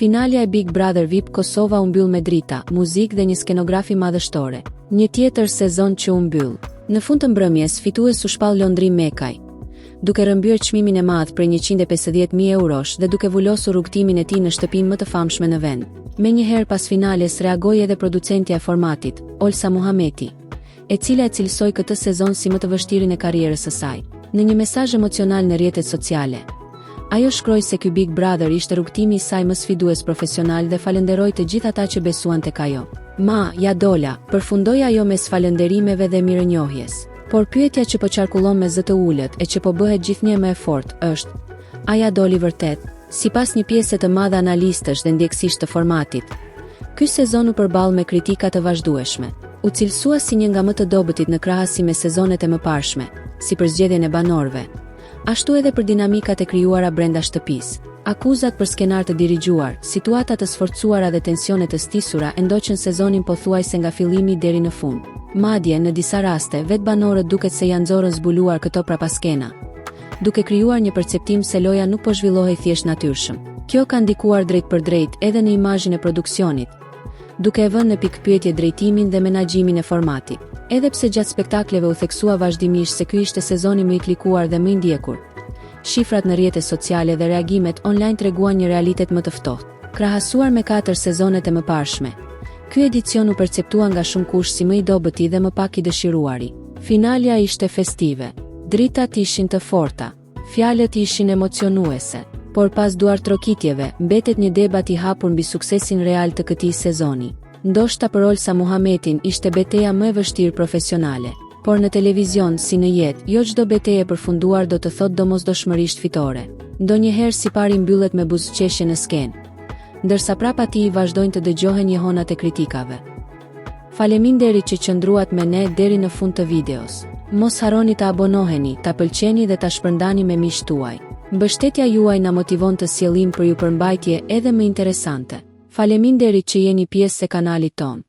Finalja e Big Brother VIP Kosova u mbyll me drita, muzikë dhe një skenografi madhështore. Një tjetër sezon që u mbyll. Në fund të mbrëmjes, fitues u shpall Londri Mekaj, duke rrëmbyer çmimin e madh prej 150.000 eurosh dhe duke vulosur rrugtimin e tij në shtëpinë më të famshme në vend. Menjëherë pas finales reagoi edhe producentja e formatit, Olsa Muhameti, e cila e cilësoi këtë sezon si më të vështirin e karrierës së saj. Në një mesazh emocional në rrjetet sociale, ajo shkroi se ky Big Brother ishte rrugtimi i saj më sfidues profesional dhe falenderoi të gjithë ata që besuan tek ajo. Ma, ja dola, përfundoi ajo mes falënderimeve dhe mirënjohjes. Por pyetja që po qarkullon me zë të ulët e që po bëhet gjithnjë më e fortë është: a ja doli vërtet? Sipas një pjese të madhe analistësh dhe ndjekësish të formatit, ky sezon u përball me kritika të vazhdueshme. U cilësua si një nga më të dobëtit në krahasim me sezonet e mëparshme, si për zgjedhjen e banorëve, ashtu edhe për dinamikat e krijuara brenda shtëpisë. Akuzat për skenar të dirigjuar, situata të sforcuara dhe tensione të stisura e ndoqën sezonin pothuajse nga fillimi deri në fund. Madje në disa raste vetë banorët duket se janë nxorën zbuluar këto prapaskena, duke krijuar një perceptim se loja nuk po zhvillohej thjesht natyrshëm. Kjo ka ndikuar drejt për drejt edhe në imazhin e produksionit, duke e vënë në pikpyetje drejtimin dhe menaxhimin e formatit. Edhe pse gjatë spektakleve u theksua vazhdimisht se ky ishte sezoni më i klikuar dhe më i ndjekur, shifrat në rrjetet sociale dhe reagimet online treguan një realitet më të ftohtë. Krahasuar me 4 sezonet e mëparshme, ky edicion u perceptua nga shumë kush si më i dobëti dhe më pak i dëshiruari. Finalja ishte festive, dritat ishin të forta, fjalët ishin emocionuese, por pas duartrokitjeve, mbetet një debat i hapur mbi suksesin real të këtij sezoni. Ndoshta për Olsa Muhametin ishte betejë më e vështirë profesionale, por në televizion si në jetë, jo çdo betejë e përfunduar do të thotë domosdoshmërisht fitore. Ndonjëherë sipari mbyllet me buzëqeshje në skenë, ndërsa prapa tij vazhdojnë të dëgjohen njëhonat e kritikave. Faleminderit që qëndruat me ne deri në fund të videos. Mos harroni të abonoheni, ta pëlqeni dhe ta shpërndani me miqtë tuaj. Mbështetja juaj na motivon të sjellim për ju përmbajtje edhe më interesante. Faleminderit që jeni pjesë e kanalit ton.